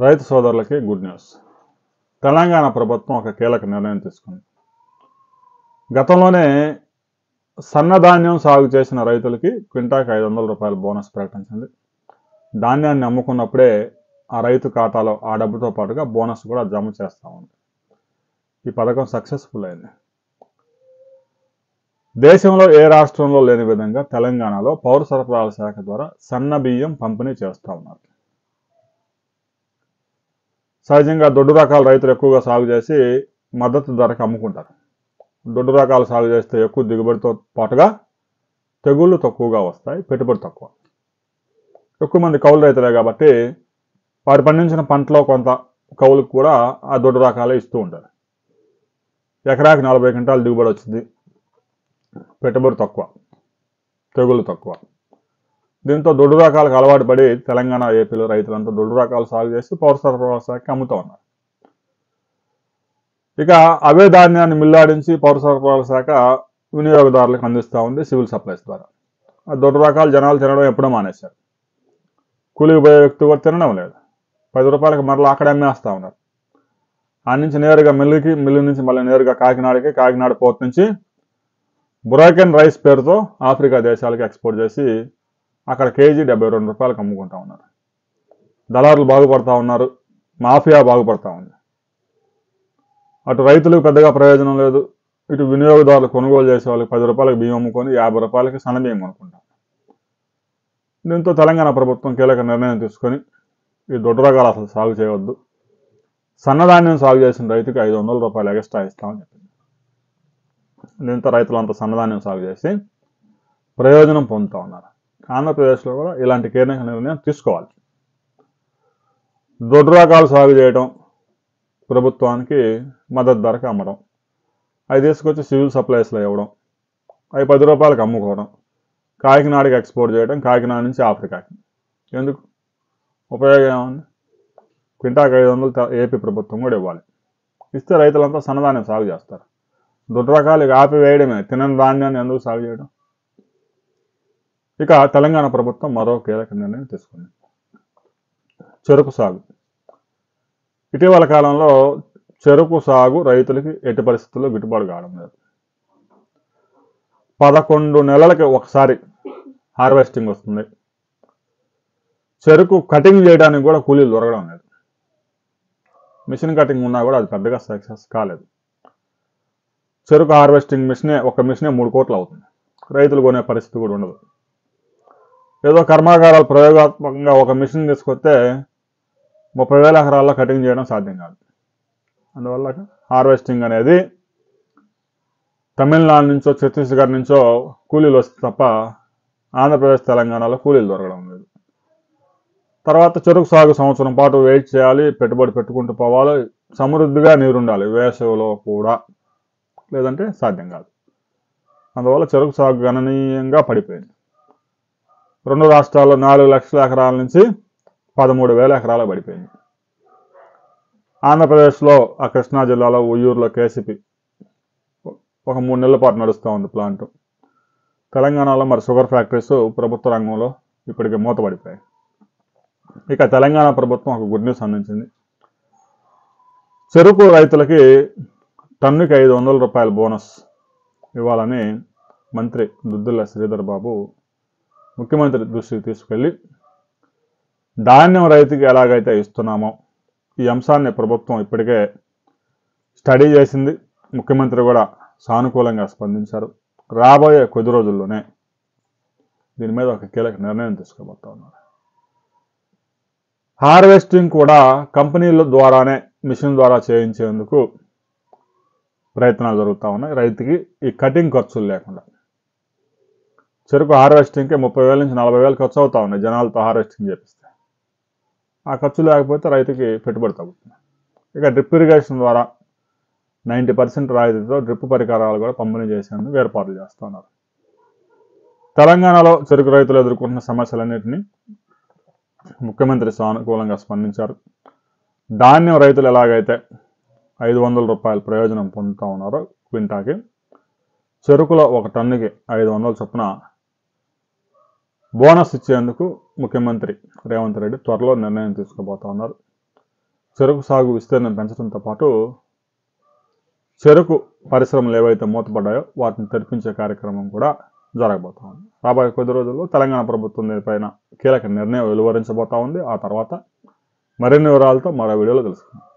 రైతు సోదరులకి good news. Telangana ప్రభుత్వం ఒక కీలక నిర్ణయం తీసుకుంది. గతంలోనే సన్నధాన్యం సాగు చేసిన రైతులకి క్వింటాకి 500 రూపాయల బోనస్ ప్రకటించింది. ధాన్యాన్ని అమ్ముకున్నప్పుడే ఆ రైతు ఖాతాలో ఆ డబ్బుతో పాటుగా బోనస్ కూడా జమ చేస్తా ఉంది. ఈ పథకం సక్సెస్ఫుల్ అయింది. దేశంలో ఏ రాష్ట్రంలో లేని విధంగా తెలంగాణలో పౌర సరఫరాల శాఖ ద్వారా సన్న బియ్యం పంపిణీ చేస్తూ ఉన్నారు. సహజంగా దొడ్డు రకాల రైతులు ఎక్కువగా సాగు చేసి మద్దతు ధరకు అమ్ముకుంటారు. దొడ్డు రకాలు సాగు చేస్తే ఎక్కువ దిగుబడితో పాటుగా తెగుళ్ళు తక్కువగా వస్తాయి, పెట్టుబడి తక్కువ. ఎక్కువ మంది కౌలు రైతులే కాబట్టి వారు పండించిన పంటలో కొంత కౌలుకు కూడా ఆ దొడ్డు రకాలే ఇస్తూ ఉంటారు. ఎకరాకి 40 క్వింటాలు దిగుబడి వచ్చింది, పెట్టుబడి తక్కువ, తెగుళ్ళు తక్కువ. దీంతో దొడ్డు రకాలకు అలవాటు పడి తెలంగాణ, ఏపీలో రైతులంతా దొడ్డు రకాలు సాగు చేసి పౌర సరఫరాల శాఖకి అమ్ముతూ ఉన్నారు. ఇక అవే ధాన్యాన్ని మిల్లాడించి పౌర సరఫరాల శాఖ వినియోగదారులకు అందిస్తూ ఉంది సివిల్ సప్లైస్ ద్వారా. ఆ దొడ్డు రకాలు జనాలు తినడం ఎప్పుడో మానేశారు. కూలికి పోయే వ్యక్తి కూడా తినడం లేదు. 10 రూపాయలకి మరలా అక్కడ అమ్మేస్తూ ఉన్నారు. ఆ నుంచి నేరుగా మిల్లు నుంచి మళ్ళీ నేరుగా కాకినాడకి, కాకినాడ పోర్ట్ నుంచి బురాకెన్ రైస్ పేరుతో ఆఫ్రికా దేశాలకు ఎక్స్పోర్ట్ చేసి అక్కడ కేజీ 72 రూపాయలకు అమ్ముకుంటా ఉన్నారు. దళారులు బాగుపడతా ఉన్నారు, మాఫియా బాగుపడతా ఉంది. అటు రైతులకు పెద్దగా ప్రయోజనం లేదు, ఇటు వినియోగదారులు కొనుగోలు చేసే వాళ్ళకి 10 రూపాయలకు బియ్యం అమ్ముకొని 50 రూపాయలకి సన్న బియ్యం కొనుక్కుంటాం. దీంతో తెలంగాణ ప్రభుత్వం కీలక నిర్ణయం తీసుకొని ఈ దొడ్డు రకాలు అసలు సాగు చేయవద్దు, సన్నధాన్యం సాగు చేసిన రైతుకి 500 రూపాయలు ఎక్స్ట్రా ఇస్తామని చెప్పింది. దీంతో రైతులంతా సన్నధాన్యం సాగు చేసి ప్రయోజనం పొందుతూ ఉన్నారు. ఆంధ్రప్రదేశ్లో కూడా ఇలాంటి కీలక నిర్ణయం తీసుకోవాలి. దొడ్డు రకాలు సాగు చేయడం, ప్రభుత్వానికి మద్దతు ధరకు అమ్మడం, అవి తీసుకొచ్చి సివిల్ సప్లైస్లో ఇవ్వడం, అవి 10 రూపాయలకు అమ్ముకోవడం, కాకినాడకి ఎక్స్పోర్ట్ చేయడం, కాకినాడ నుంచి ఆఫ్రికాకి. ఎందుకు ఉపయోగం ఏముంది? క్వింటాకి 500 ఏపీ ప్రభుత్వం కూడా ఇవ్వాలి. ఇస్తే రైతులంతా సన్నధాన్యం సాగు చేస్తారు. దొడ్డు రకాలు ఆపివేయడమే, తినని ధాన్యాన్ని ఎందుకు సాగు చేయడం? ఇక తెలంగాణ ప్రభుత్వం మరో కీలక నిర్ణయం తీసుకుంది. చెరుకు సాగు. ఇటీవల కాలంలో చెరుకు సాగు రైతులకి ఎట్టి పరిస్థితుల్లో గిట్టుబాటు కావడం లేదు. 11 నెలలకి ఒకసారి హార్వెస్టింగ్ వస్తుంది. చెరుకు కటింగ్ చేయడానికి కూడా కూలీలు దొరకడం లేదు. మిషన్ కటింగ్ ఉన్నా కూడా అది పెద్దగా సక్సెస్ కాలేదు. చెరుకు హార్వెస్టింగ్ ఒక మిషనే 3 కోట్లు అవుతుంది. రైతులు కొనే పరిస్థితి కూడా ఉండదు. ఏదో కర్మాగారాలు ప్రయోగాత్మకంగా ఒక మిషన్ తీసుకొస్తే 30,000 ఎకరాల్లో కటింగ్ చేయడం సాధ్యం కాదు. అందువల్ల హార్వెస్టింగ్ అనేది తమిళనాడు నుంచో ఛత్తీస్గఢ్ నుంచో కూలీలు వస్తే తప్ప ఆంధ్రప్రదేశ్, తెలంగాణలో కూలీలు దొరకడం లేదు. తర్వాత చెరుకు సాగు సంవత్సరం పాటు వెయిట్ చేయాలి, పెట్టుబడి పెట్టుకుంటూ పోవాలి, సమృద్ధిగా నీరుండాలి వేసవిలో కూడా, లేదంటే సాధ్యం కాదు. అందువల్ల చెరుకు సాగు గణనీయంగా పడిపోయింది. 2 రాష్ట్రాల్లో 4 లక్షల ఎకరాల నుంచి 13,000 ఎకరాలు పడిపోయింది. ఆంధ్రప్రదేశ్లో ఆ కృష్ణా జిల్లాలో ఉయ్యూరులో కేసీపీ ఒక 3 నెలల పాటు నడుస్తూ ఉంది ప్లాంట్. తెలంగాణలో మరి షుగర్ ఫ్యాక్టరీస్ ప్రభుత్వ రంగంలో ఇప్పటికే మూతపడిపోయాయి. ఇక తెలంగాణ ప్రభుత్వం ఒక గుడ్ న్యూస్ అందించింది. చెరుకు రైతులకి టన్నుకి 500 రూపాయల బోనస్ ఇవ్వాలని మంత్రి దుద్దిల్ల శ్రీధర్ బాబు ముఖ్యమంత్రి దృష్టికి తీసుకెళ్లి, ధాన్యం రైతుకి ఎలాగైతే ఇస్తున్నామో ఈ అంశాన్ని ప్రభుత్వం ఇప్పటికే స్టడీ చేసింది. ముఖ్యమంత్రి కూడా సానుకూలంగా స్పందించారు. రాబోయే కొద్ది రోజుల్లోనే దీని మీద ఒక కీలక నిర్ణయం తీసుకోబోతా ఉన్నారు. హార్వెస్టింగ్ కూడా కంపెనీల ద్వారానే, మిషన్ ద్వారా చేయించేందుకు ప్రయత్నాలు జరుగుతూ ఉన్నాయి. రైతుకి ఈ కటింగ్ ఖర్చులు లేకుండా. చెరుకు హార్వెస్టింగ్కి 30,000 నుంచి 40,000 ఖర్చు అవుతా ఉన్నాయి జనాలతో హార్వెస్టింగ్ చేపిస్తే. ఆ ఖర్చు లేకపోతే రైతుకి పెట్టుబడి తగ్గుతుంది. ఇక డ్రిప్ ఇరిగేషన్ ద్వారా 90% రాయితీతో డ్రిప్ పరికరాలు కూడా పంపిణీ చేసేందుకు ఏర్పాట్లు చేస్తున్నారు. తెలంగాణలో చెరుకు రైతులు ఎదుర్కొంటున్న సమస్యలన్నింటినీ ముఖ్యమంత్రి సానుకూలంగా స్పందించారు. ధాన్యం రైతులు ఎలాగైతే 500 రూపాయల ప్రయోజనం పొందుతూ ఉన్నారో క్వింటాకి, చెరుకులో ఒక టన్నుకి 500 చొప్పున బోనస్ ఇచ్చేందుకు ముఖ్యమంత్రి రేవంత్ రెడ్డి త్వరలో నిర్ణయం తీసుకోబోతా ఉన్నారు. చెరకు సాగు విస్తీర్ణం పెంచడంతో పాటు చెరకు పరిశ్రమలు ఏవైతే మూతపడ్డాయో వాటిని తెరిపించే కార్యక్రమం కూడా జరగబోతా ఉంది. రాబోయే కొద్ది రోజుల్లో తెలంగాణ ప్రభుత్వం దీనిపైన కీలక నిర్ణయం వెలువరించబోతా ఉంది. ఆ తర్వాత మరిన్ని వివరాలతో మరో వీడియోలో తెలుసుకుందాం.